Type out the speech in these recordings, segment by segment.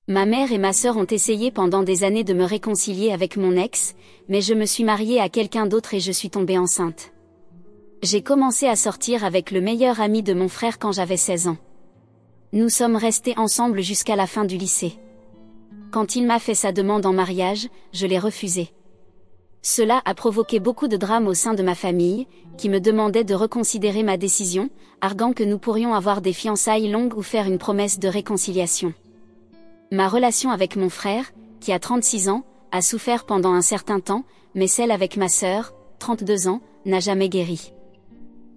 Ma mère et ma sœur ont essayé pendant des années de me réconcilier avec mon ex, mais je me suis mariée à quelqu'un d'autre et je suis tombée enceinte. J'ai commencé à sortir avec le meilleur ami de mon frère quand j'avais 16 ans. Nous sommes restés ensemble jusqu'à la fin du lycée. Quand il m'a fait sa demande en mariage, je l'ai refusé. Cela a provoqué beaucoup de drames au sein de ma famille, qui me demandait de reconsidérer ma décision, arguant que nous pourrions avoir des fiançailles longues ou faire une promesse de réconciliation. Ma relation avec mon frère, qui a 36 ans, a souffert pendant un certain temps, mais celle avec ma sœur, 32 ans, n'a jamais guéri.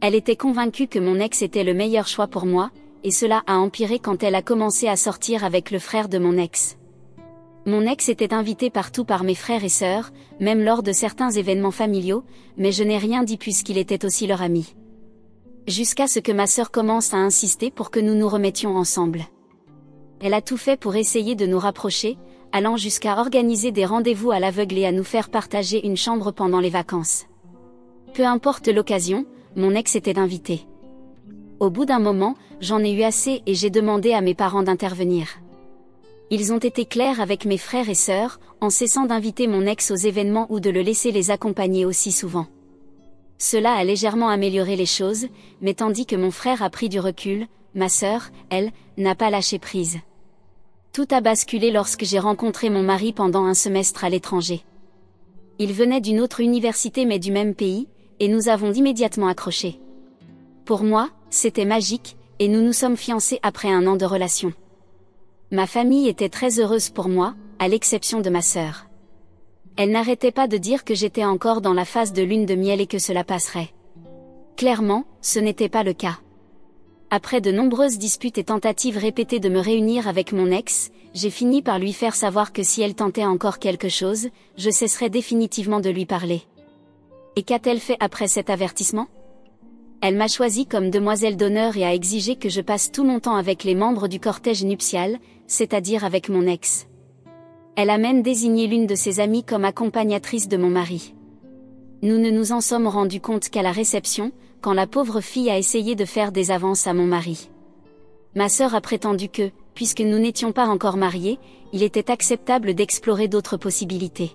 Elle était convaincue que mon ex était le meilleur choix pour moi, et cela a empiré quand elle a commencé à sortir avec le frère de mon ex. Mon ex était invité partout par mes frères et sœurs, même lors de certains événements familiaux, mais je n'ai rien dit puisqu'il était aussi leur ami. Jusqu'à ce que ma sœur commence à insister pour que nous nous remettions ensemble. Elle a tout fait pour essayer de nous rapprocher, allant jusqu'à organiser des rendez-vous à l'aveugle et à nous faire partager une chambre pendant les vacances. Peu importe l'occasion, mon ex était invité. Au bout d'un moment, j'en ai eu assez et j'ai demandé à mes parents d'intervenir. Ils ont été clairs avec mes frères et sœurs, en cessant d'inviter mon ex aux événements ou de le laisser les accompagner aussi souvent. Cela a légèrement amélioré les choses, mais tandis que mon frère a pris du recul, ma sœur, elle, n'a pas lâché prise. Tout a basculé lorsque j'ai rencontré mon mari pendant un semestre à l'étranger. Il venait d'une autre université mais du même pays, et nous avons immédiatement accroché. Pour moi, c'était magique, et nous nous sommes fiancés après 1 an de relation. Ma famille était très heureuse pour moi, à l'exception de ma sœur. Elle n'arrêtait pas de dire que j'étais encore dans la phase de lune de miel et que cela passerait. Clairement, ce n'était pas le cas. Après de nombreuses disputes et tentatives répétées de me réunir avec mon ex, j'ai fini par lui faire savoir que si elle tentait encore quelque chose, je cesserais définitivement de lui parler. Et qu'a-t-elle fait après cet avertissement ? Elle m'a choisi comme demoiselle d'honneur et a exigé que je passe tout mon temps avec les membres du cortège nuptial, c'est-à-dire avec mon ex. Elle a même désigné l'une de ses amies comme accompagnatrice de mon mari. Nous ne nous en sommes rendus compte qu'à la réception, quand la pauvre fille a essayé de faire des avances à mon mari. Ma sœur a prétendu que, puisque nous n'étions pas encore mariés, il était acceptable d'explorer d'autres possibilités.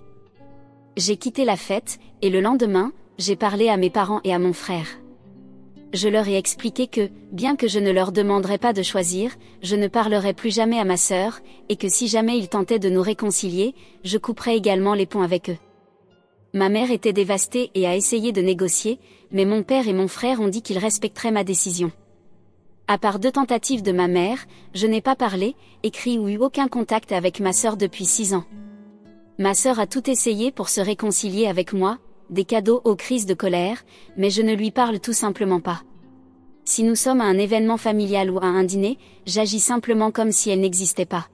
J'ai quitté la fête, et le lendemain, j'ai parlé à mes parents et à mon frère. Je leur ai expliqué que, bien que je ne leur demanderais pas de choisir, je ne parlerais plus jamais à ma sœur, et que si jamais ils tentaient de nous réconcilier, je couperais également les ponts avec eux. Ma mère était dévastée et a essayé de négocier, mais mon père et mon frère ont dit qu'ils respecteraient ma décision. À part 2 tentatives de ma mère, je n'ai pas parlé, écrit ou eu aucun contact avec ma sœur depuis 6 ans. Ma sœur a tout essayé pour se réconcilier avec moi, des cadeaux aux crises de colère, mais je ne lui parle tout simplement pas. Si nous sommes à un événement familial ou à un dîner, j'agis simplement comme si elle n'existait pas.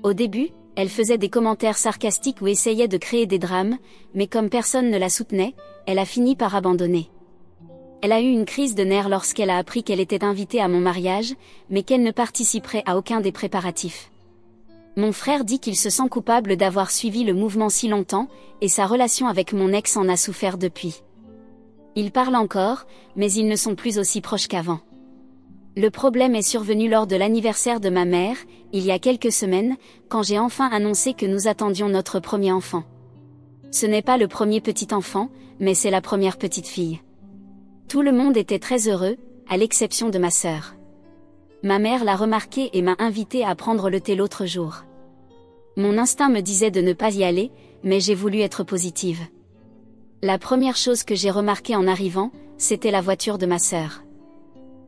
Au début, elle faisait des commentaires sarcastiques ou essayait de créer des drames, mais comme personne ne la soutenait, elle a fini par abandonner. Elle a eu une crise de nerfs lorsqu'elle a appris qu'elle était invitée à mon mariage, mais qu'elle ne participerait à aucun des préparatifs. Mon frère dit qu'il se sent coupable d'avoir suivi le mouvement si longtemps, et sa relation avec mon ex en a souffert depuis. Ils parlent encore, mais ils ne sont plus aussi proches qu'avant. Le problème est survenu lors de l'anniversaire de ma mère, il y a quelques semaines, quand j'ai enfin annoncé que nous attendions notre premier enfant. Ce n'est pas le premier petit enfant, mais c'est la première petite fille. Tout le monde était très heureux, à l'exception de ma sœur. Ma mère l'a remarqué et m'a invité à prendre le thé l'autre jour. Mon instinct me disait de ne pas y aller, mais j'ai voulu être positive. La première chose que j'ai remarquée en arrivant, c'était la voiture de ma sœur.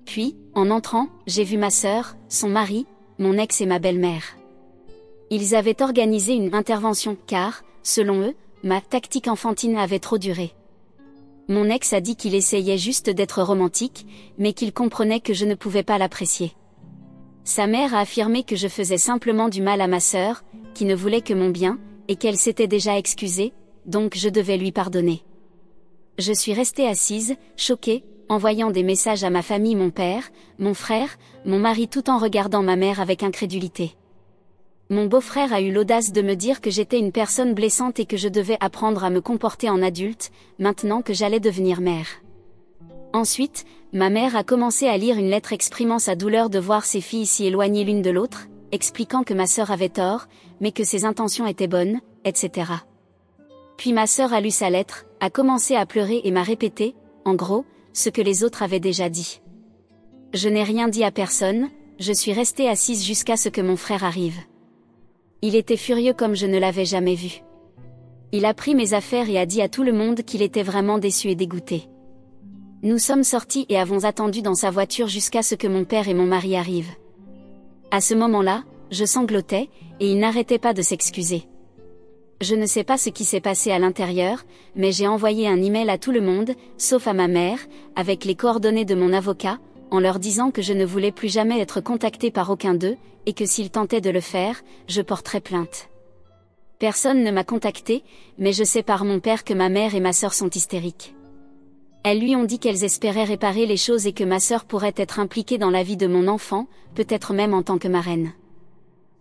Puis, en entrant, j'ai vu ma sœur, son mari, mon ex et ma belle-mère. Ils avaient organisé une intervention car, selon eux, ma tactique enfantine avait trop duré. Mon ex a dit qu'il essayait juste d'être romantique, mais qu'il comprenait que je ne pouvais pas l'apprécier. Sa mère a affirmé que je faisais simplement du mal à ma sœur, qui ne voulait que mon bien, et qu'elle s'était déjà excusée, donc je devais lui pardonner. Je suis restée assise, choquée, envoyant des messages à ma famille, mon père, mon frère, mon mari tout en regardant ma mère avec incrédulité. Mon beau-frère a eu l'audace de me dire que j'étais une personne blessante et que je devais apprendre à me comporter en adulte, maintenant que j'allais devenir mère. Ensuite, ma mère a commencé à lire une lettre exprimant sa douleur de voir ses filles si éloignées l'une de l'autre, expliquant que ma sœur avait tort, mais que ses intentions étaient bonnes, etc. Puis ma sœur a lu sa lettre, a commencé à pleurer et m'a répété, en gros, ce que les autres avaient déjà dit. Je n'ai rien dit à personne, je suis restée assise jusqu'à ce que mon frère arrive. Il était furieux comme je ne l'avais jamais vu. Il a pris mes affaires et a dit à tout le monde qu'il était vraiment déçu et dégoûté. Nous sommes sortis et avons attendu dans sa voiture jusqu'à ce que mon père et mon mari arrivent. À ce moment-là, je sanglotais, et il n'arrêtait pas de s'excuser. Je ne sais pas ce qui s'est passé à l'intérieur, mais j'ai envoyé un email à tout le monde, sauf à ma mère, avec les coordonnées de mon avocat, en leur disant que je ne voulais plus jamais être contactée par aucun d'eux, et que s'ils tentaient de le faire, je porterais plainte. Personne ne m'a contactée, mais je sais par mon père que ma mère et ma sœur sont hystériques. Elles lui ont dit qu'elles espéraient réparer les choses et que ma sœur pourrait être impliquée dans la vie de mon enfant, peut-être même en tant que marraine.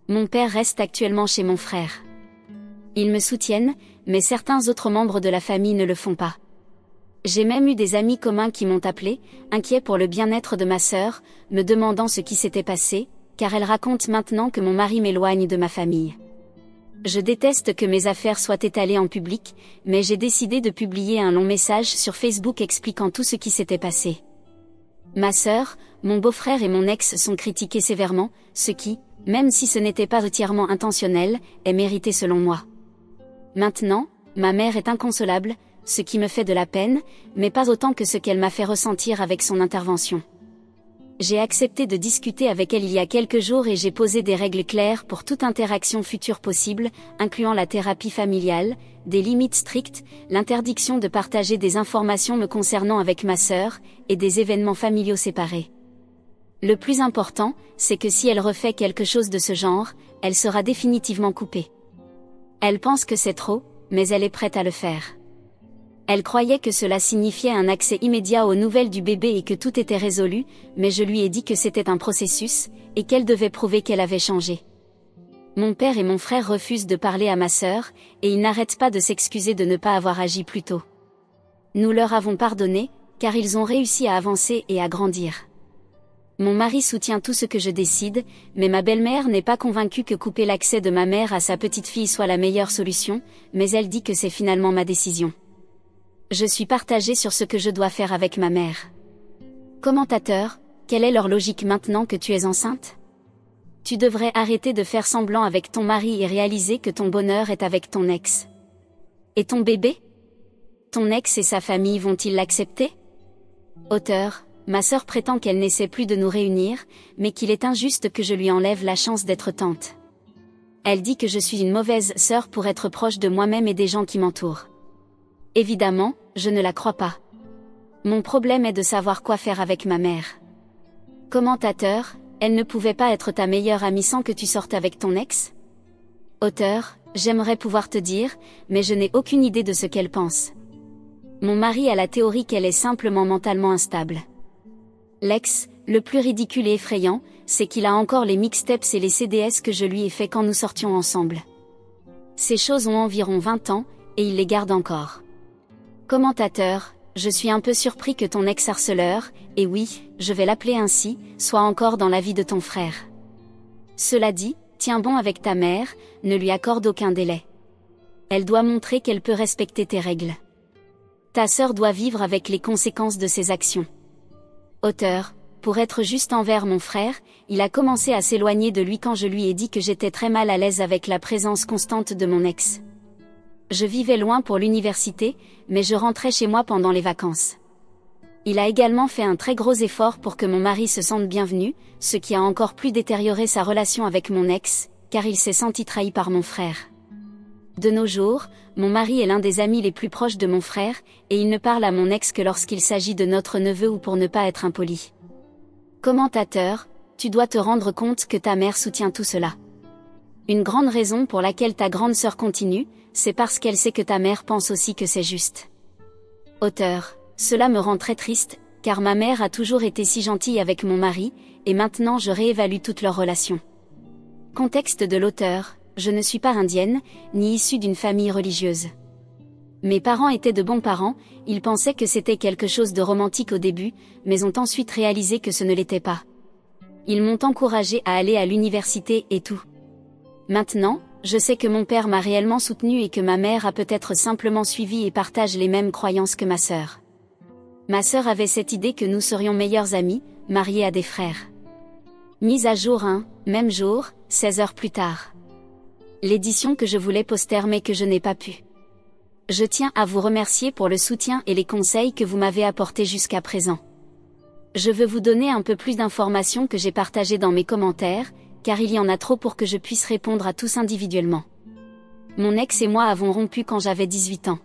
Mon père reste actuellement chez mon frère. Ils me soutiennent, mais certains autres membres de la famille ne le font pas. J'ai même eu des amis communs qui m'ont appelé, inquiets pour le bien-être de ma sœur, me demandant ce qui s'était passé, car elle raconte maintenant que mon mari m'éloigne de ma famille. Je déteste que mes affaires soient étalées en public, mais j'ai décidé de publier un long message sur Facebook expliquant tout ce qui s'était passé. Ma sœur, mon beau-frère et mon ex sont critiqués sévèrement, ce qui, même si ce n'était pas entièrement intentionnel, est mérité selon moi. Maintenant, ma mère est inconsolable, ce qui me fait de la peine, mais pas autant que ce qu'elle m'a fait ressentir avec son intervention. J'ai accepté de discuter avec elle il y a quelques jours et j'ai posé des règles claires pour toute interaction future possible, incluant la thérapie familiale, des limites strictes, l'interdiction de partager des informations me concernant avec ma sœur, et des événements familiaux séparés. Le plus important, c'est que si elle refait quelque chose de ce genre, elle sera définitivement coupée. Elle pense que c'est trop, mais elle est prête à le faire. Elle croyait que cela signifiait un accès immédiat aux nouvelles du bébé et que tout était résolu, mais je lui ai dit que c'était un processus, et qu'elle devait prouver qu'elle avait changé. Mon père et mon frère refusent de parler à ma sœur, et ils n'arrêtent pas de s'excuser de ne pas avoir agi plus tôt. Nous leur avons pardonné, car ils ont réussi à avancer et à grandir. Mon mari soutient tout ce que je décide, mais ma belle-mère n'est pas convaincue que couper l'accès de ma mère à sa petite-fille soit la meilleure solution, mais elle dit que c'est finalement ma décision. Je suis partagée sur ce que je dois faire avec ma mère. Commentateur, quelle est leur logique maintenant que tu es enceinte? Tu devrais arrêter de faire semblant avec ton mari et réaliser que ton bonheur est avec ton ex. Et ton bébé? Ton ex et sa famille vont-ils l'accepter? Auteur, ma sœur prétend qu'elle n'essaie plus de nous réunir, mais qu'il est injuste que je lui enlève la chance d'être tante. Elle dit que je suis une mauvaise sœur pour être proche de moi-même et des gens qui m'entourent. Évidemment, je ne la crois pas. Mon problème est de savoir quoi faire avec ma mère. Commentateur, elle ne pouvait pas être ta meilleure amie sans que tu sortes avec ton ex? Auteur, j'aimerais pouvoir te dire, mais je n'ai aucune idée de ce qu'elle pense. Mon mari a la théorie qu'elle est simplement mentalement instable. L'ex, le plus ridicule et effrayant, c'est qu'il a encore les mixtapes et les CDS que je lui ai fait quand nous sortions ensemble. Ces choses ont environ 20 ans, et il les garde encore. Commentateur, je suis un peu surpris que ton ex-harceleur, et oui, je vais l'appeler ainsi, soit encore dans la vie de ton frère. Cela dit, tiens bon avec ta mère, ne lui accorde aucun délai. Elle doit montrer qu'elle peut respecter tes règles. Ta sœur doit vivre avec les conséquences de ses actions. Auteur, pour être juste envers mon frère, il a commencé à s'éloigner de lui quand je lui ai dit que j'étais très mal à l'aise avec la présence constante de mon ex. Je vivais loin pour l'université, mais je rentrais chez moi pendant les vacances. Il a également fait un très gros effort pour que mon mari se sente bienvenu, ce qui a encore plus détérioré sa relation avec mon ex, car il s'est senti trahi par mon frère. De nos jours, mon mari est l'un des amis les plus proches de mon frère, et il ne parle à mon ex que lorsqu'il s'agit de notre neveu ou pour ne pas être impoli. Commentateur, tu dois te rendre compte que ta mère soutient tout cela. Une grande raison pour laquelle ta grande sœur continue, c'est parce qu'elle sait que ta mère pense aussi que c'est juste. Auteur, cela me rend très triste, car ma mère a toujours été si gentille avec mon mari, et maintenant je réévalue toute leur relation. Contexte de l'auteur, je ne suis pas indienne, ni issue d'une famille religieuse. Mes parents étaient de bons parents, ils pensaient que c'était quelque chose de romantique au début, mais ont ensuite réalisé que ce ne l'était pas. Ils m'ont encouragé à aller à l'université et tout. Maintenant, je sais que mon père m'a réellement soutenu et que ma mère a peut-être simplement suivi et partage les mêmes croyances que ma sœur. Ma sœur avait cette idée que nous serions meilleurs amis, mariés à des frères. Mise à jour même jour, 16 heures plus tard. L'édition que je voulais poster mais que je n'ai pas pu. Je tiens à vous remercier pour le soutien et les conseils que vous m'avez apportés jusqu'à présent. Je veux vous donner un peu plus d'informations que j'ai partagées dans mes commentaires, car il y en a trop pour que je puisse répondre à tous individuellement. Mon ex et moi avons rompu quand j'avais 18 ans.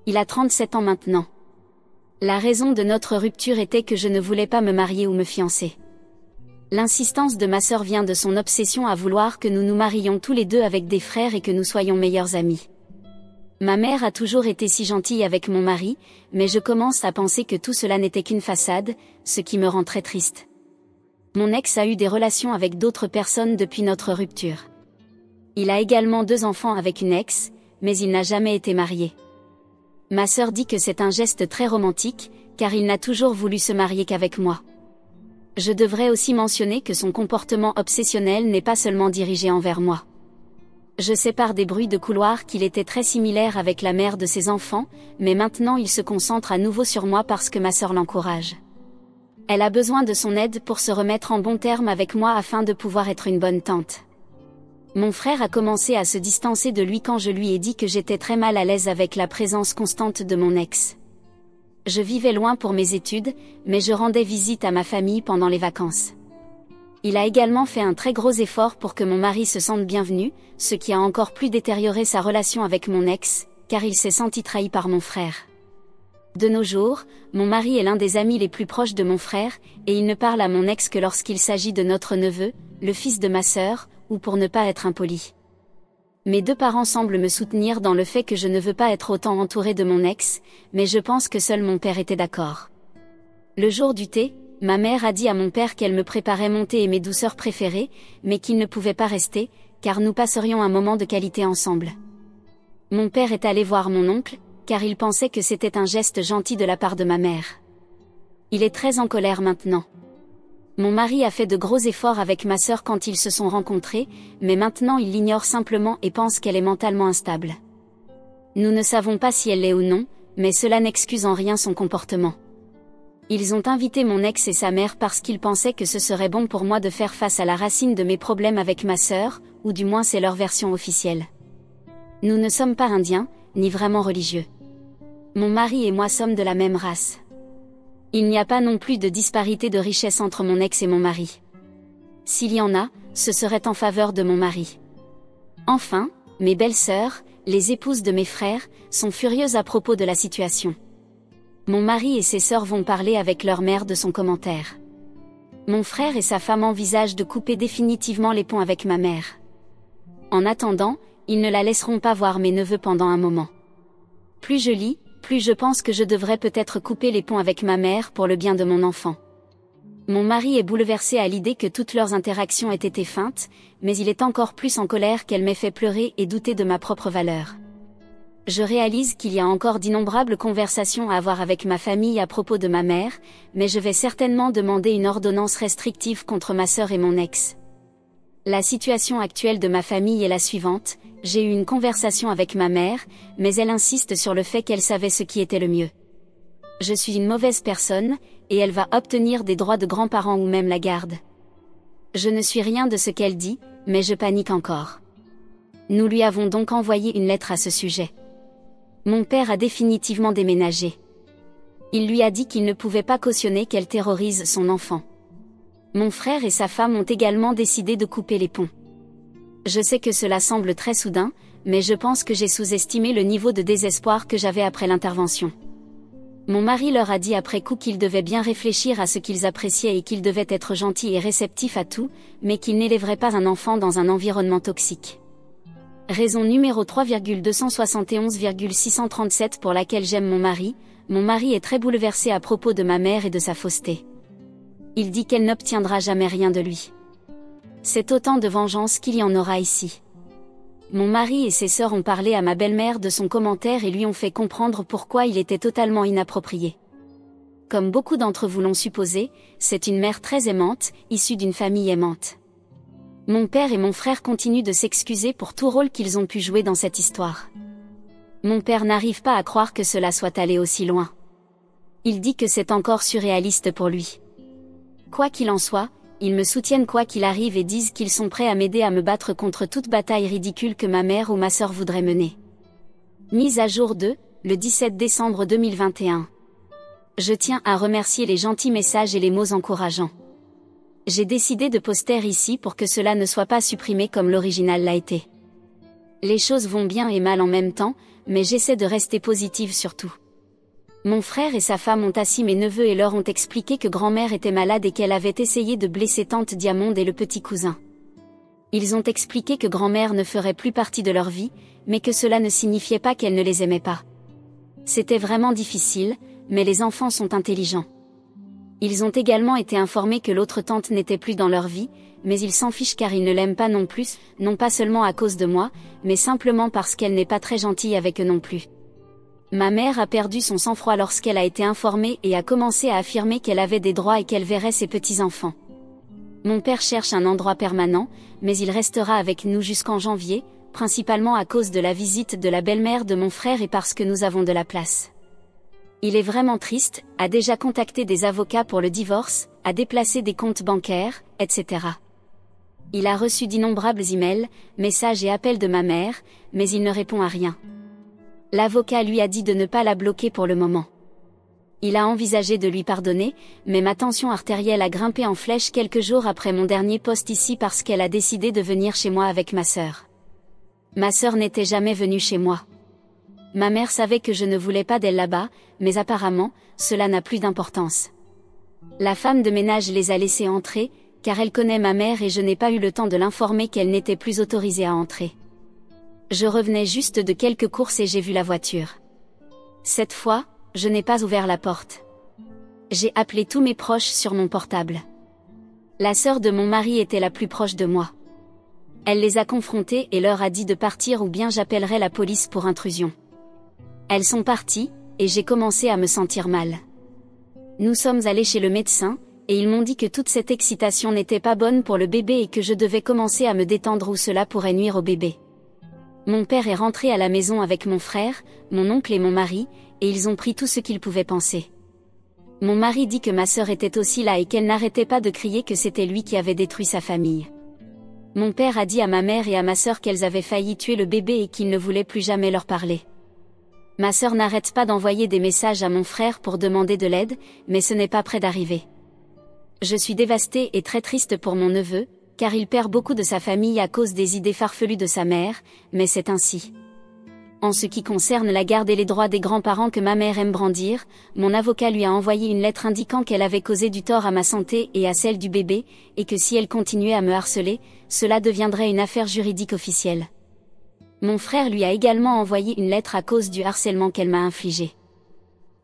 Il a 37 ans maintenant. La raison de notre rupture était que je ne voulais pas me marier ou me fiancer. L'insistance de ma sœur vient de son obsession à vouloir que nous nous marions tous les deux avec des frères et que nous soyons meilleurs amis. Ma mère a toujours été si gentille avec mon mari, mais je commence à penser que tout cela n'était qu'une façade, ce qui me rend très triste. Mon ex a eu des relations avec d'autres personnes depuis notre rupture. Il a également 2 enfants avec une ex, mais il n'a jamais été marié. Ma sœur dit que c'est un geste très romantique, car il n'a toujours voulu se marier qu'avec moi. Je devrais aussi mentionner que son comportement obsessionnel n'est pas seulement dirigé envers moi. Je sais par des bruits de couloir qu'il était très similaire avec la mère de ses enfants, mais maintenant il se concentre à nouveau sur moi parce que ma sœur l'encourage. Elle a besoin de son aide pour se remettre en bon terme avec moi afin de pouvoir être une bonne tante. Mon frère a commencé à se distancer de lui quand je lui ai dit que j'étais très mal à l'aise avec la présence constante de mon ex. Je vivais loin pour mes études, mais je rendais visite à ma famille pendant les vacances. Il a également fait un très gros effort pour que mon mari se sente bienvenu, ce qui a encore plus détérioré sa relation avec mon ex, car il s'est senti trahi par mon frère. De nos jours, mon mari est l'un des amis les plus proches de mon frère, et il ne parle à mon ex que lorsqu'il s'agit de notre neveu, le fils de ma sœur, ou pour ne pas être impoli. Mes 2 parents semblent me soutenir dans le fait que je ne veux pas être autant entourée de mon ex, mais je pense que seul mon père était d'accord. Le jour du thé, ma mère a dit à mon père qu'elle me préparait mon thé et mes douceurs préférées, mais qu'il ne pouvait pas rester, car nous passerions un moment de qualité ensemble. Mon père est allé voir mon oncle, car il pensait que c'était un geste gentil de la part de ma mère. Il est très en colère maintenant. Mon mari a fait de gros efforts avec ma sœur quand ils se sont rencontrés, mais maintenant il l'ignore simplement et pense qu'elle est mentalement instable. Nous ne savons pas si elle l'est ou non, mais cela n'excuse en rien son comportement. Ils ont invité mon ex et sa mère parce qu'ils pensaient que ce serait bon pour moi de faire face à la racine de mes problèmes avec ma sœur, ou du moins c'est leur version officielle. Nous ne sommes pas indiens, ni vraiment religieux. Mon mari et moi sommes de la même race. Il n'y a pas non plus de disparité de richesse entre mon ex et mon mari. S'il y en a, ce serait en faveur de mon mari. Enfin, mes belles-sœurs, les épouses de mes frères, sont furieuses à propos de la situation. Mon mari et ses sœurs vont parler avec leur mère de son commentaire. Mon frère et sa femme envisagent de couper définitivement les ponts avec ma mère. En attendant, ils ne la laisseront pas voir mes neveux pendant un moment. Plus je lis, plus je pense que je devrais peut-être couper les ponts avec ma mère pour le bien de mon enfant. Mon mari est bouleversé à l'idée que toutes leurs interactions aient été feintes, mais il est encore plus en colère qu'elle m'ait fait pleurer et douter de ma propre valeur. Je réalise qu'il y a encore d'innombrables conversations à avoir avec ma famille à propos de ma mère, mais je vais certainement demander une ordonnance restrictive contre ma sœur et mon ex. La situation actuelle de ma famille est la suivante: j'ai eu une conversation avec ma mère, mais elle insiste sur le fait qu'elle savait ce qui était le mieux. Je suis une mauvaise personne, et elle va obtenir des droits de grands-parents ou même la garde. Je ne suis rien de ce qu'elle dit, mais je panique encore. Nous lui avons donc envoyé une lettre à ce sujet. Mon père a définitivement déménagé. Il lui a dit qu'il ne pouvait pas cautionner qu'elle terrorise son enfant. Mon frère et sa femme ont également décidé de couper les ponts. Je sais que cela semble très soudain, mais je pense que j'ai sous-estimé le niveau de désespoir que j'avais après l'intervention. Mon mari leur a dit après coup qu'ils devaient bien réfléchir à ce qu'ils appréciaient et qu'ils devaient être gentils et réceptifs à tout, mais qu'ils n'élèveraient pas un enfant dans un environnement toxique. Raison numéro 3,271,637 pour laquelle j'aime mon mari est très bouleversé à propos de ma mère et de sa fausseté. Il dit qu'elle n'obtiendra jamais rien de lui. C'est autant de vengeance qu'il y en aura ici. Mon mari et ses sœurs ont parlé à ma belle-mère de son commentaire et lui ont fait comprendre pourquoi il était totalement inapproprié. comme beaucoup d'entre vous l'ont supposé, c'est une mère très aimante, issue d'une famille aimante. Mon père et mon frère continuent de s'excuser pour tout rôle qu'ils ont pu jouer dans cette histoire. Mon père n'arrive pas à croire que cela soit allé aussi loin. Il dit que c'est encore surréaliste pour lui. Quoi qu'il en soit, ils me soutiennent quoi qu'il arrive et disent qu'ils sont prêts à m'aider à me battre contre toute bataille ridicule que ma mère ou ma sœur voudraient mener. Mise à jour 2, le 17 décembre 2021. Je tiens à remercier les gentils messages et les mots encourageants. J'ai décidé de poster ici pour que cela ne soit pas supprimé comme l'original l'a été. Les choses vont bien et mal en même temps, mais j'essaie de rester positive surtout. Mon frère et sa femme ont assis mes neveux et leur ont expliqué que grand-mère était malade et qu'elle avait essayé de blesser tante Diamonde et le petit cousin. Ils ont expliqué que grand-mère ne ferait plus partie de leur vie, mais que cela ne signifiait pas qu'elle ne les aimait pas. C'était vraiment difficile, mais les enfants sont intelligents. Ils ont également été informés que l'autre tante n'était plus dans leur vie, mais ils s'en fichent car ils ne l'aiment pas non plus, non pas seulement à cause de moi, mais simplement parce qu'elle n'est pas très gentille avec eux non plus. Ma mère a perdu son sang-froid lorsqu'elle a été informée et a commencé à affirmer qu'elle avait des droits et qu'elle verrait ses petits-enfants. Mon père cherche un endroit permanent, mais il restera avec nous jusqu'en janvier, principalement à cause de la visite de la belle-mère de mon frère et parce que nous avons de la place. Il est vraiment triste, a déjà contacté des avocats pour le divorce, a déplacé des comptes bancaires, etc. Il a reçu d'innombrables emails, messages et appels de ma mère, mais il ne répond à rien. L'avocat lui a dit de ne pas la bloquer pour le moment. Il a envisagé de lui pardonner, mais ma tension artérielle a grimpé en flèche quelques jours après mon dernier post ici parce qu'elle a décidé de venir chez moi avec ma sœur. Ma sœur n'était jamais venue chez moi. Ma mère savait que je ne voulais pas d'elle là-bas, mais apparemment, cela n'a plus d'importance. La femme de ménage les a laissés entrer, car elle connaît ma mère et je n'ai pas eu le temps de l'informer qu'elle n'était plus autorisée à entrer. Je revenais juste de quelques courses et j'ai vu la voiture. Cette fois, je n'ai pas ouvert la porte. J'ai appelé tous mes proches sur mon portable. La sœur de mon mari était la plus proche de moi. Elle les a confrontés et leur a dit de partir ou bien j'appellerai la police pour intrusion. Elles sont parties, et j'ai commencé à me sentir mal. Nous sommes allés chez le médecin, et ils m'ont dit que toute cette excitation n'était pas bonne pour le bébé et que je devais commencer à me détendre ou cela pourrait nuire au bébé. Mon père est rentré à la maison avec mon frère, mon oncle et mon mari, et ils ont pris tout ce qu'ils pouvaient penser. Mon mari dit que ma sœur était aussi là et qu'elle n'arrêtait pas de crier que c'était lui qui avait détruit sa famille. Mon père a dit à ma mère et à ma sœur qu'elles avaient failli tuer le bébé et qu'il ne voulait plus jamais leur parler. Ma sœur n'arrête pas d'envoyer des messages à mon frère pour demander de l'aide, mais ce n'est pas près d'arriver. Je suis dévastée et très triste pour mon neveu, car il perd beaucoup de sa famille à cause des idées farfelues de sa mère, mais c'est ainsi. En ce qui concerne la garde et les droits des grands-parents que ma mère aime brandir, mon avocat lui a envoyé une lettre indiquant qu'elle avait causé du tort à ma santé et à celle du bébé, et que si elle continuait à me harceler, cela deviendrait une affaire juridique officielle. Mon frère lui a également envoyé une lettre à cause du harcèlement qu'elle m'a infligé.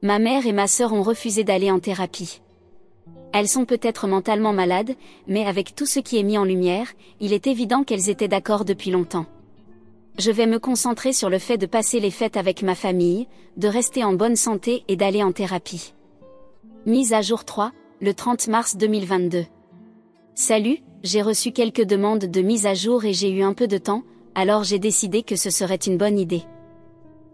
Ma mère et ma sœur ont refusé d'aller en thérapie. Elles sont peut-être mentalement malades, mais avec tout ce qui est mis en lumière, il est évident qu'elles étaient d'accord depuis longtemps. Je vais me concentrer sur le fait de passer les fêtes avec ma famille, de rester en bonne santé et d'aller en thérapie. Mise à jour 3, le 30 mars 2022. Salut, j'ai reçu quelques demandes de mise à jour et j'ai eu un peu de temps, alors j'ai décidé que ce serait une bonne idée.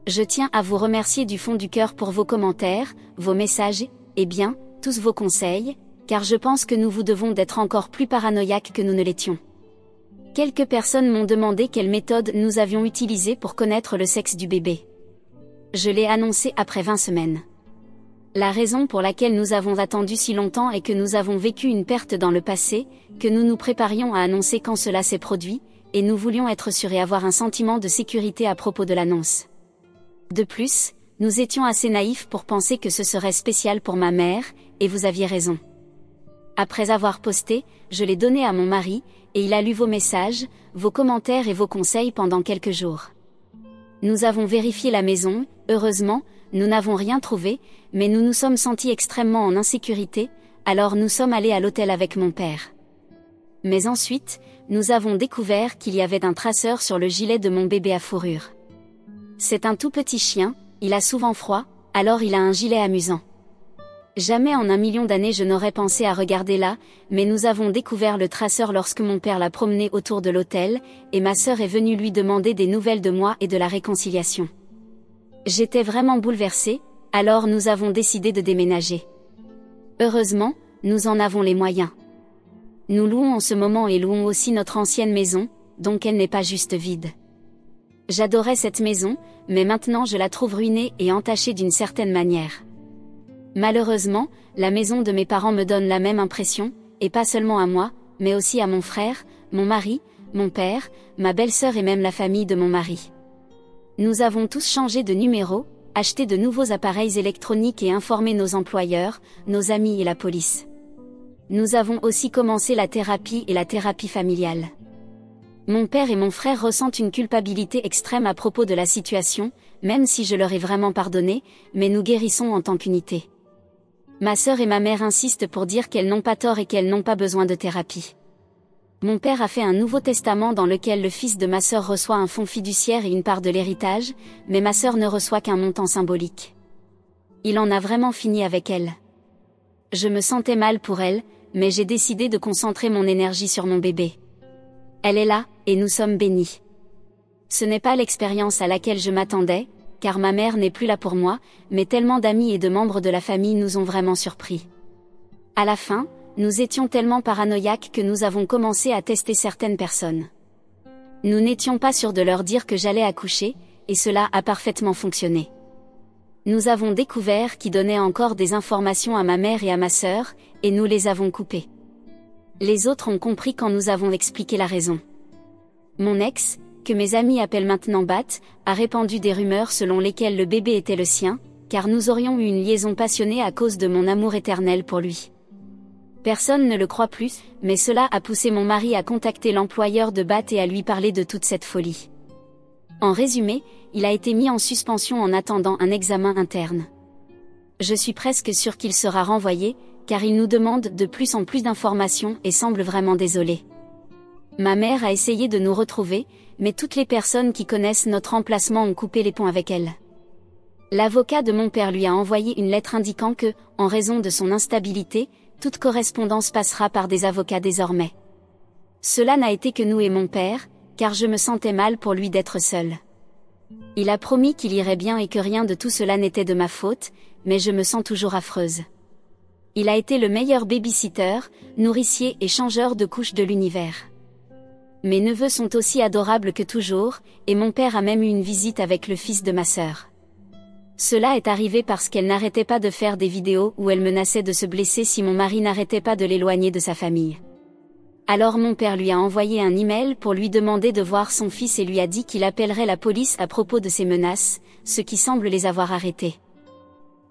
Je tiens à vous remercier du fond du cœur pour vos commentaires, vos messages, et bien, tous vos conseils, car je pense que nous vous devons d'être encore plus paranoïaques que nous ne l'étions. Quelques personnes m'ont demandé quelle méthode nous avions utilisée pour connaître le sexe du bébé. Je l'ai annoncé après 20 semaines. La raison pour laquelle nous avons attendu si longtemps est que nous avons vécu une perte dans le passé, que nous nous préparions à annoncer quand cela s'est produit, et nous voulions être sûrs et avoir un sentiment de sécurité à propos de l'annonce. De plus, nous étions assez naïfs pour penser que ce serait spécial pour ma mère, et vous aviez raison. Après avoir posté, je l'ai donné à mon mari, et il a lu vos messages, vos commentaires et vos conseils pendant quelques jours. Nous avons vérifié la maison, heureusement, nous n'avons rien trouvé, mais nous nous sommes sentis extrêmement en insécurité, alors nous sommes allés à l'hôtel avec mon père. Mais ensuite, nous avons découvert qu'il y avait un traceur sur le gilet de mon bébé à fourrure. C'est un tout petit chien, il a souvent froid, alors il a un gilet amusant. Jamais en 1 million d'années je n'aurais pensé à regarder là, mais nous avons découvert le traceur lorsque mon père l'a promené autour de l'hôtel, et ma sœur est venue lui demander des nouvelles de moi et de la réconciliation. J'étais vraiment bouleversée, alors nous avons décidé de déménager. Heureusement, nous en avons les moyens. Nous louons en ce moment et louons aussi notre ancienne maison, donc elle n'est pas juste vide. J'adorais cette maison, mais maintenant je la trouve ruinée et entachée d'une certaine manière. Malheureusement, la maison de mes parents me donne la même impression, et pas seulement à moi, mais aussi à mon frère, mon mari, mon père, ma belle-sœur et même la famille de mon mari. Nous avons tous changé de numéro, acheté de nouveaux appareils électroniques et informé nos employeurs, nos amis et la police. Nous avons aussi commencé la thérapie et la thérapie familiale. Mon père et mon frère ressentent une culpabilité extrême à propos de la situation, même si je leur ai vraiment pardonné, mais nous guérissons en tant qu'unité. Ma sœur et ma mère insistent pour dire qu'elles n'ont pas tort et qu'elles n'ont pas besoin de thérapie. Mon père a fait un nouveau testament dans lequel le fils de ma sœur reçoit un fonds fiduciaire et une part de l'héritage, mais ma sœur ne reçoit qu'un montant symbolique. Il en a vraiment fini avec elle. Je me sentais mal pour elle, mais j'ai décidé de concentrer mon énergie sur mon bébé. Elle est là, et nous sommes bénis. Ce n'est pas l'expérience à laquelle je m'attendais, car ma mère n'est plus là pour moi, mais tellement d'amis et de membres de la famille nous ont vraiment surpris. À la fin, nous étions tellement paranoïaques que nous avons commencé à tester certaines personnes. Nous n'étions pas sûrs de leur dire que j'allais accoucher, et cela a parfaitement fonctionné. Nous avons découvert qui donnait encore des informations à ma mère et à ma sœur, et nous les avons coupées. Les autres ont compris quand nous avons expliqué la raison. Mon ex, que mes amis appellent maintenant Bat, a répandu des rumeurs selon lesquelles le bébé était le sien, car nous aurions eu une liaison passionnée à cause de mon amour éternel pour lui. Personne ne le croit plus, mais cela a poussé mon mari à contacter l'employeur de Bat et à lui parler de toute cette folie. En résumé, il a été mis en suspension en attendant un examen interne. Je suis presque sûre qu'il sera renvoyé, car il nous demande de plus en plus d'informations et semble vraiment désolé. Ma mère a essayé de nous retrouver, mais toutes les personnes qui connaissent notre emplacement ont coupé les ponts avec elle. L'avocat de mon père lui a envoyé une lettre indiquant que, en raison de son instabilité, toute correspondance passera par des avocats désormais. Cela n'a été que nous et mon père, car je me sentais mal pour lui d'être seul. Il a promis qu'il irait bien et que rien de tout cela n'était de ma faute, mais je me sens toujours affreuse. Il a été le meilleur baby-sitter, nourricier et changeur de couches de l'univers. Mes neveux sont aussi adorables que toujours, et mon père a même eu une visite avec le fils de ma sœur. Cela est arrivé parce qu'elle n'arrêtait pas de faire des vidéos où elle menaçait de se blesser si mon mari n'arrêtait pas de l'éloigner de sa famille. Alors mon père lui a envoyé un email pour lui demander de voir son fils et lui a dit qu'il appellerait la police à propos de ces menaces, ce qui semble les avoir arrêtés.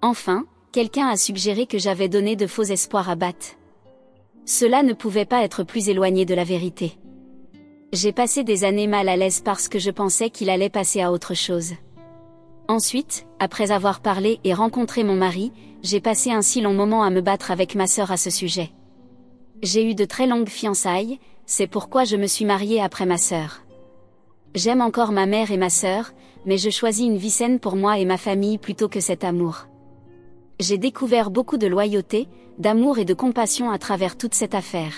Enfin, quelqu'un a suggéré que j'avais donné de faux espoirs à Bat. Cela ne pouvait pas être plus éloigné de la vérité. J'ai passé des années mal à l'aise parce que je pensais qu'il allait passer à autre chose. Ensuite, après avoir parlé et rencontré mon mari, j'ai passé un si long moment à me battre avec ma sœur à ce sujet. J'ai eu de très longues fiançailles, c'est pourquoi je me suis mariée après ma sœur. J'aime encore ma mère et ma sœur, mais je choisis une vie saine pour moi et ma famille plutôt que cet amour. J'ai découvert beaucoup de loyauté, d'amour et de compassion à travers toute cette affaire.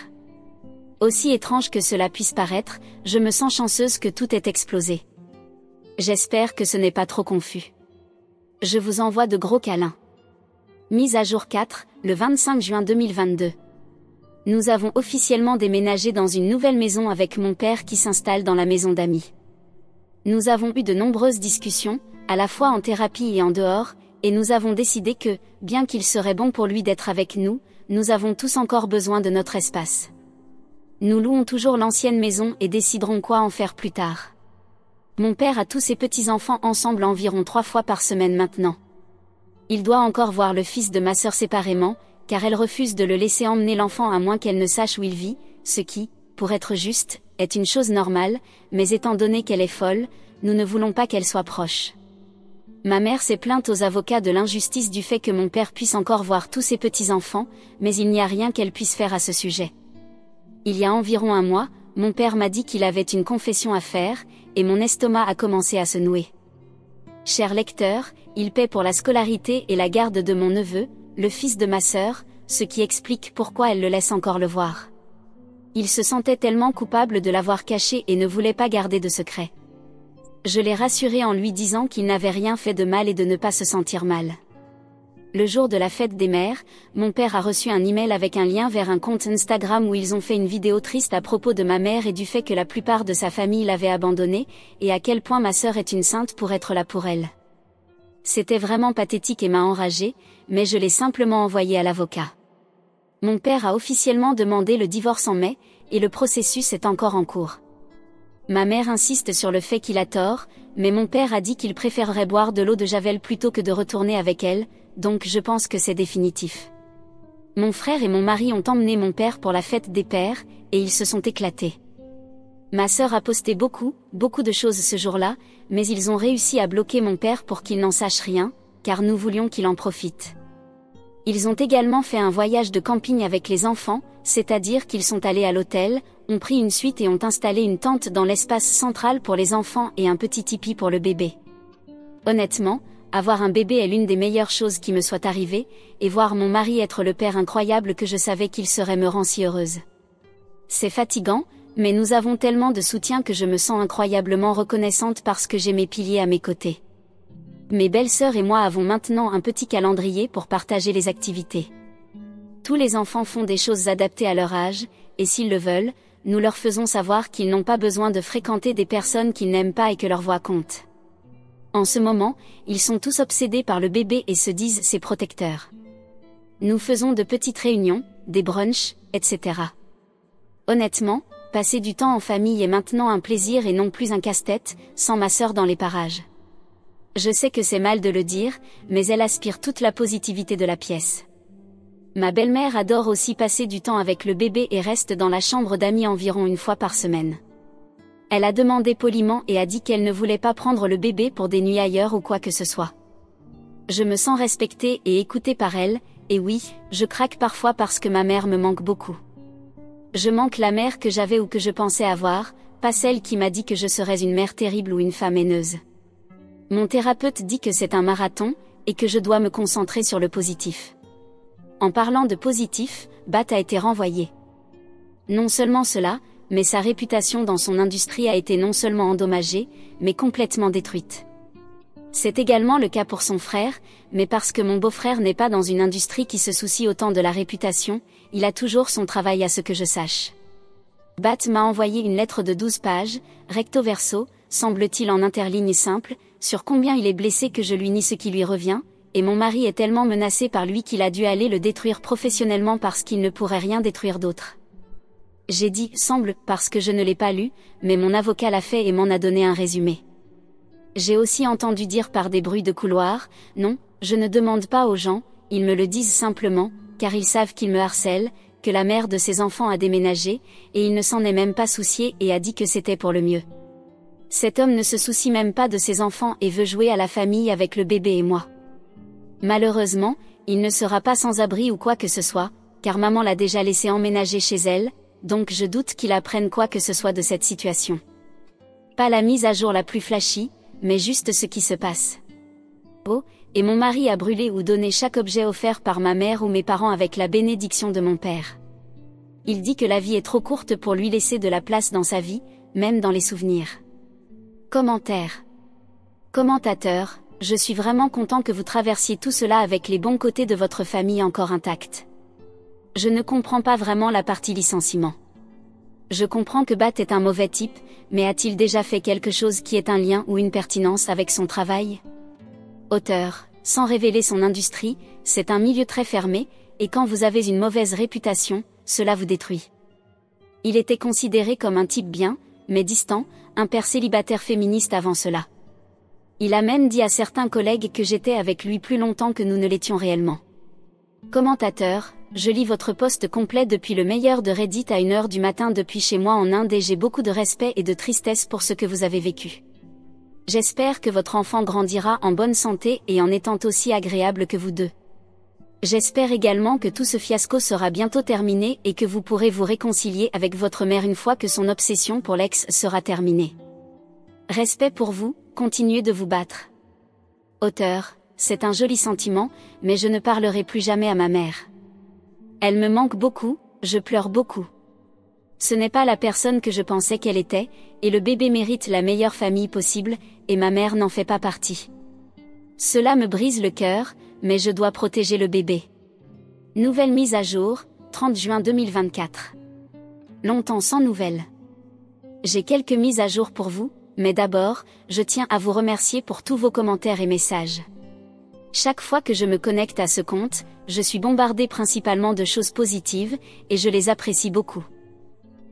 Aussi étrange que cela puisse paraître, je me sens chanceuse que tout ait explosé. J'espère que ce n'est pas trop confus. Je vous envoie de gros câlins. Mise à jour 4, le 25 juin 2022. Nous avons officiellement déménagé dans une nouvelle maison avec mon père qui s'installe dans la maison d'amis. Nous avons eu de nombreuses discussions, à la fois en thérapie et en dehors, et nous avons décidé que, bien qu'il serait bon pour lui d'être avec nous, nous avons tous encore besoin de notre espace. Nous louons toujours l'ancienne maison et déciderons quoi en faire plus tard. Mon père a tous ses petits-enfants ensemble environ 3 fois par semaine maintenant. Il doit encore voir le fils de ma sœur séparément, car elle refuse de le laisser emmener l'enfant à moins qu'elle ne sache où il vit, ce qui, pour être juste, est une chose normale, mais étant donné qu'elle est folle, nous ne voulons pas qu'elle soit proche. Ma mère s'est plainte aux avocats de l'injustice du fait que mon père puisse encore voir tous ses petits-enfants, mais il n'y a rien qu'elle puisse faire à ce sujet. Il y a environ 1 mois, mon père m'a dit qu'il avait une confession à faire, et mon estomac a commencé à se nouer. Cher lecteur, il paie pour la scolarité et la garde de mon neveu, le fils de ma sœur, ce qui explique pourquoi elle le laisse encore le voir. Il se sentait tellement coupable de l'avoir caché et ne voulait pas garder de secret. Je l'ai rassuré en lui disant qu'il n'avait rien fait de mal et de ne pas se sentir mal. Le jour de la fête des mères, mon père a reçu un email avec un lien vers un compte Instagram où ils ont fait une vidéo triste à propos de ma mère et du fait que la plupart de sa famille l'avait abandonnée, et à quel point ma sœur est une sainte pour être là pour elle. C'était vraiment pathétique et m'a enragée, mais je l'ai simplement envoyé à l'avocat. Mon père a officiellement demandé le divorce en mai, et le processus est encore en cours. Ma mère insiste sur le fait qu'il a tort, mais mon père a dit qu'il préférerait boire de l'eau de Javel plutôt que de retourner avec elle, donc je pense que c'est définitif. Mon frère et mon mari ont emmené mon père pour la fête des pères, et ils se sont éclatés. Ma sœur a posté beaucoup de choses ce jour-là, mais ils ont réussi à bloquer mon père pour qu'il n'en sache rien, car nous voulions qu'il en profite. Ils ont également fait un voyage de camping avec les enfants, c'est-à-dire qu'ils sont allés à l'hôtel, ont pris une suite et ont installé une tente dans l'espace central pour les enfants et un petit tipi pour le bébé. Honnêtement, avoir un bébé est l'une des meilleures choses qui me soit arrivée, et voir mon mari être le père incroyable que je savais qu'il serait me rend si heureuse. C'est fatigant, mais nous avons tellement de soutien que je me sens incroyablement reconnaissante parce que j'ai mes piliers à mes côtés. Mes belles-sœurs et moi avons maintenant un petit calendrier pour partager les activités. Tous les enfants font des choses adaptées à leur âge, et s'ils le veulent, nous leur faisons savoir qu'ils n'ont pas besoin de fréquenter des personnes qu'ils n'aiment pas et que leur voix compte. En ce moment, ils sont tous obsédés par le bébé et se disent ses protecteurs. Nous faisons de petites réunions, des brunchs, etc. Honnêtement, passer du temps en famille est maintenant un plaisir et non plus un casse-tête, sans ma sœur dans les parages. Je sais que c'est mal de le dire, mais elle aspire toute la positivité de la pièce. Ma belle-mère adore aussi passer du temps avec le bébé et reste dans la chambre d'amis environ une fois par semaine. Elle a demandé poliment et a dit qu'elle ne voulait pas prendre le bébé pour des nuits ailleurs ou quoi que ce soit. Je me sens respectée et écoutée par elle, et oui, je craque parfois parce que ma mère me manque beaucoup. Je manque la mère que j'avais ou que je pensais avoir, pas celle qui m'a dit que je serais une mère terrible ou une femme haineuse. Mon thérapeute dit que c'est un marathon, et que je dois me concentrer sur le positif. En parlant de positif, Bat a été renvoyé. Non seulement cela, mais sa réputation dans son industrie a été non seulement endommagée, mais complètement détruite. C'est également le cas pour son frère, mais parce que mon beau-frère n'est pas dans une industrie qui se soucie autant de la réputation, il a toujours son travail à ce que je sache. Bat m'a envoyé une lettre de 12 pages, recto verso, semble-t-il en interligne simple, sur combien il est blessé que je lui nie ce qui lui revient, et mon mari est tellement menacé par lui qu'il a dû aller le détruire professionnellement parce qu'il ne pourrait rien détruire d'autre. J'ai dit « semble » parce que je ne l'ai pas lu, mais mon avocat l'a fait et m'en a donné un résumé. J'ai aussi entendu dire par des bruits de couloir, non, je ne demande pas aux gens, ils me le disent simplement, car ils savent qu'ils me harcèlent, que la mère de ses enfants a déménagé, et il ne s'en est même pas soucié et a dit que c'était pour le mieux. Cet homme ne se soucie même pas de ses enfants et veut jouer à la famille avec le bébé et moi. Malheureusement, il ne sera pas sans abri ou quoi que ce soit, car maman l'a déjà laissé emménager chez elle, donc je doute qu'il apprenne quoi que ce soit de cette situation. Pas la mise à jour la plus flashy, mais juste ce qui se passe. Oh, et mon mari a brûlé ou donné chaque objet offert par ma mère ou mes parents avec la bénédiction de mon père. Il dit que la vie est trop courte pour lui laisser de la place dans sa vie, même dans les souvenirs. Commentaire. Commentateur, je suis vraiment content que vous traversiez tout cela avec les bons côtés de votre famille encore intacts. Je ne comprends pas vraiment la partie licenciement. Je comprends que Bat est un mauvais type, mais a-t-il déjà fait quelque chose qui ait un lien ou une pertinence avec son travail? Auteur, sans révéler son industrie, c'est un milieu très fermé, et quand vous avez une mauvaise réputation, cela vous détruit. Il était considéré comme un type bien, mais distant, un père célibataire féministe avant cela. Il a même dit à certains collègues que j'étais avec lui plus longtemps que nous ne l'étions réellement. Commentateur, je lis votre post complet depuis le meilleur de Reddit à 1h du matin depuis chez moi en Inde et j'ai beaucoup de respect et de tristesse pour ce que vous avez vécu. J'espère que votre enfant grandira en bonne santé et en étant aussi agréable que vous deux. J'espère également que tout ce fiasco sera bientôt terminé et que vous pourrez vous réconcilier avec votre mère une fois que son obsession pour l'ex sera terminée. Respect pour vous, continuez de vous battre. Auteur, c'est un joli sentiment, mais je ne parlerai plus jamais à ma mère. Elle me manque beaucoup, je pleure beaucoup. Ce n'est pas la personne que je pensais qu'elle était, et le bébé mérite la meilleure famille possible, et ma mère n'en fait pas partie. Cela me brise le cœur, mais je dois protéger le bébé. Nouvelle mise à jour, 30 juin 2024. Longtemps sans nouvelles. J'ai quelques mises à jour pour vous, mais d'abord, je tiens à vous remercier pour tous vos commentaires et messages. Chaque fois que je me connecte à ce compte, je suis bombardée principalement de choses positives, et je les apprécie beaucoup.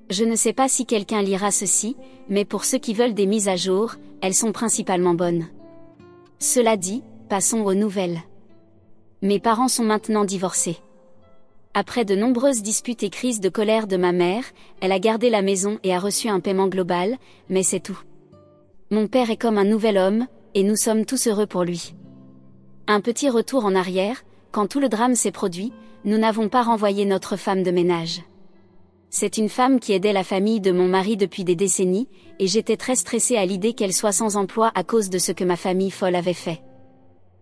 Je ne sais pas si quelqu'un lira ceci, mais pour ceux qui veulent des mises à jour, elles sont principalement bonnes. Cela dit, passons aux nouvelles. Mes parents sont maintenant divorcés. Après de nombreuses disputes et crises de colère de ma mère, elle a gardé la maison et a reçu un paiement global, mais c'est tout. Mon père est comme un nouvel homme, et nous sommes tous heureux pour lui. Un petit retour en arrière, quand tout le drame s'est produit, nous n'avons pas renvoyé notre femme de ménage. C'est une femme qui aidait la famille de mon mari depuis des décennies, et j'étais très stressée à l'idée qu'elle soit sans emploi à cause de ce que ma famille folle avait fait.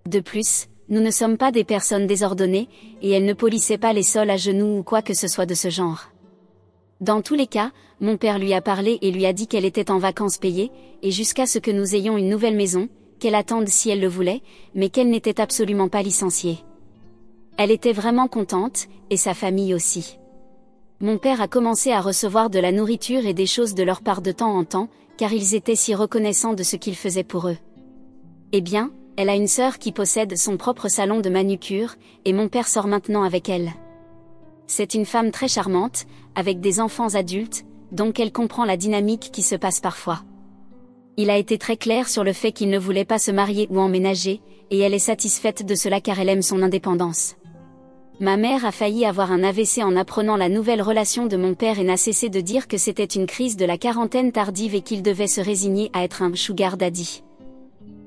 De plus, nous ne sommes pas des personnes désordonnées, et elle ne polissait pas les sols à genoux ou quoi que ce soit de ce genre. Dans tous les cas, mon père lui a parlé et lui a dit qu'elle était en vacances payées, et jusqu'à ce que nous ayons une nouvelle maison, qu'elle attende si elle le voulait, mais qu'elle n'était absolument pas licenciée. Elle était vraiment contente, et sa famille aussi. Mon père a commencé à recevoir de la nourriture et des choses de leur part de temps en temps, car ils étaient si reconnaissants de ce qu'ils faisaient pour eux. Eh bien, elle a une sœur qui possède son propre salon de manucure, et mon père sort maintenant avec elle. C'est une femme très charmante, avec des enfants adultes, donc elle comprend la dynamique qui se passe parfois. Il a été très clair sur le fait qu'il ne voulait pas se marier ou emménager, et elle est satisfaite de cela car elle aime son indépendance. Ma mère a failli avoir un AVC en apprenant la nouvelle relation de mon père et n'a cessé de dire que c'était une crise de la quarantaine tardive et qu'il devait se résigner à être un sugar daddy.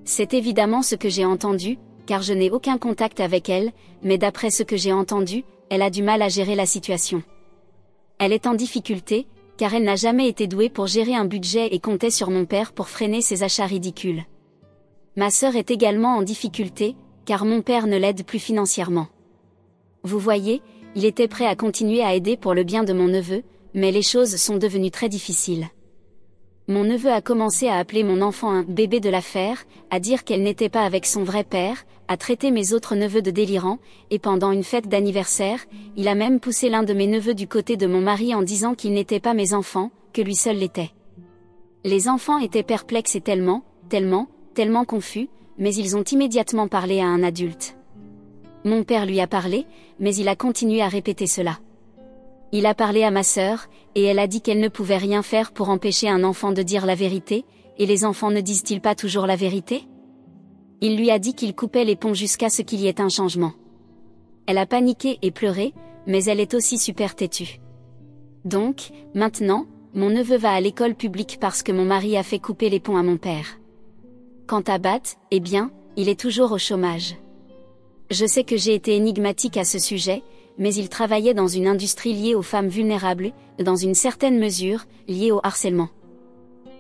C'est évidemment ce que j'ai entendu, car je n'ai aucun contact avec elle, mais d'après ce que j'ai entendu, elle a du mal à gérer la situation. Elle est en difficulté, car elle n'a jamais été douée pour gérer un budget et comptait sur mon père pour freiner ses achats ridicules. Ma sœur est également en difficulté, car mon père ne l'aide plus financièrement. Vous voyez, il était prêt à continuer à aider pour le bien de mon neveu, mais les choses sont devenues très difficiles. Mon neveu a commencé à appeler mon enfant un bébé de l'affaire, à dire qu'elle n'était pas avec son vrai père, à traiter mes autres neveux de délirants, et pendant une fête d'anniversaire, il a même poussé l'un de mes neveux du côté de mon mari en disant qu'ils n'étaient pas mes enfants, que lui seul l'était. Les enfants étaient perplexes et tellement confus, mais ils ont immédiatement parlé à un adulte. Mon père lui a parlé, mais il a continué à répéter cela. Il a parlé à ma sœur, et elle a dit qu'elle ne pouvait rien faire pour empêcher un enfant de dire la vérité, et les enfants ne disent-ils pas toujours la vérité ? Il lui a dit qu'il coupait les ponts jusqu'à ce qu'il y ait un changement. Elle a paniqué et pleuré, mais elle est aussi super têtue. Donc, maintenant, mon neveu va à l'école publique parce que mon mari a fait couper les ponts à mon père. Quant à Bat, eh bien, il est toujours au chômage. Je sais que j'ai été énigmatique à ce sujet, mais il travaillait dans une industrie liée aux femmes vulnérables, dans une certaine mesure, liée au harcèlement.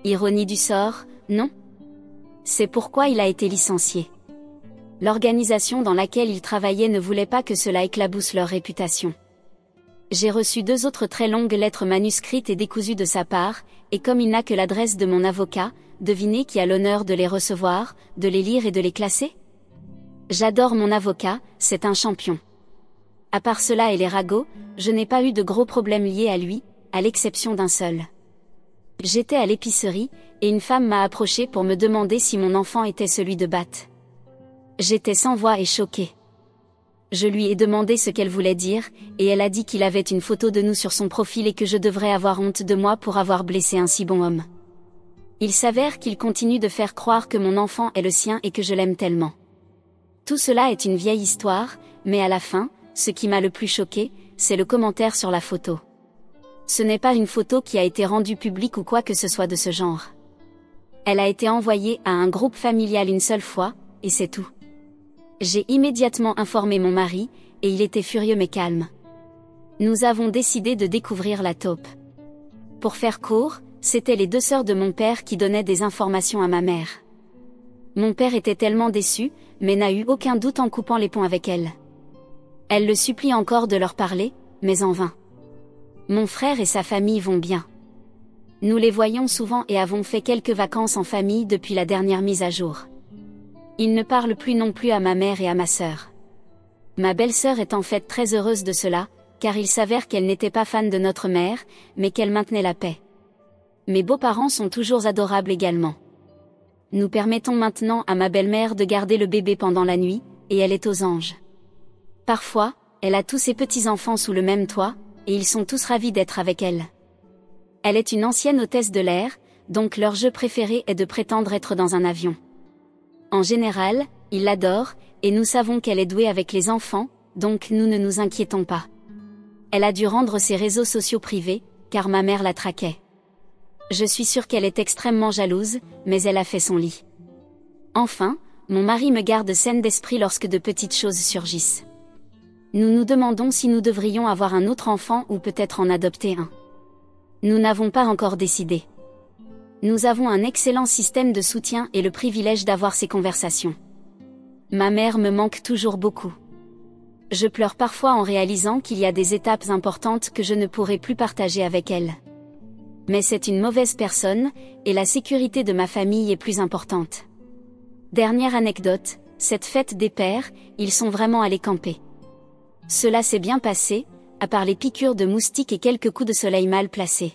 Ironie du sort, non ? C'est pourquoi il a été licencié. L'organisation dans laquelle il travaillait ne voulait pas que cela éclabousse leur réputation. J'ai reçu 2 autres très longues lettres manuscrites et décousues de sa part, et comme il n'a que l'adresse de mon avocat, devinez qui a l'honneur de les recevoir, de les lire et de les classer ? J'adore mon avocat, c'est un champion. À part cela et les ragots, je n'ai pas eu de gros problèmes liés à lui, à l'exception d'un seul. J'étais à l'épicerie, et une femme m'a approché pour me demander si mon enfant était celui de Bat. J'étais sans voix et choquée. Je lui ai demandé ce qu'elle voulait dire, et elle a dit qu'il avait une photo de nous sur son profil et que je devrais avoir honte de moi pour avoir blessé un si bon homme. Il s'avère qu'il continue de faire croire que mon enfant est le sien et que je l'aime tellement. Tout cela est une vieille histoire, mais à la fin, ce qui m'a le plus choqué, c'est le commentaire sur la photo. Ce n'est pas une photo qui a été rendue publique ou quoi que ce soit de ce genre. Elle a été envoyée à un groupe familial une seule fois, et c'est tout. J'ai immédiatement informé mon mari, et il était furieux mais calme. Nous avons décidé de découvrir la taupe. Pour faire court, c'étaient les 2 sœurs de mon père qui donnaient des informations à ma mère. Mon père était tellement déçu, mais n'a eu aucun doute en coupant les ponts avec elle. Elle le supplie encore de leur parler, mais en vain. Mon frère et sa famille vont bien. Nous les voyons souvent et avons fait quelques vacances en famille depuis la dernière mise à jour. Ils ne parlent plus non plus à ma mère et à ma sœur. Ma belle-sœur est en fait très heureuse de cela, car il s'avère qu'elle n'était pas fan de notre mère, mais qu'elle maintenait la paix. Mes beaux-parents sont toujours adorables également. Nous permettons maintenant à ma belle-mère de garder le bébé pendant la nuit, et elle est aux anges. Parfois, elle a tous ses petits-enfants sous le même toit, et ils sont tous ravis d'être avec elle. Elle est une ancienne hôtesse de l'air, donc leur jeu préféré est de prétendre être dans un avion. En général, ils l'adorent, et nous savons qu'elle est douée avec les enfants, donc nous ne nous inquiétons pas. Elle a dû rendre ses réseaux sociaux privés, car ma mère la traquait. Je suis sûre qu'elle est extrêmement jalouse, mais elle a fait son lit. Enfin, mon mari me garde saine d'esprit lorsque de petites choses surgissent. Nous nous demandons si nous devrions avoir un autre enfant ou peut-être en adopter un. Nous n'avons pas encore décidé. Nous avons un excellent système de soutien et le privilège d'avoir ces conversations. Ma mère me manque toujours beaucoup. Je pleure parfois en réalisant qu'il y a des étapes importantes que je ne pourrai plus partager avec elle. Mais c'est une mauvaise personne, et la sécurité de ma famille est plus importante. Dernière anecdote, cette fête des pères, ils sont vraiment allés camper. Cela s'est bien passé, à part les piqûres de moustiques et quelques coups de soleil mal placés.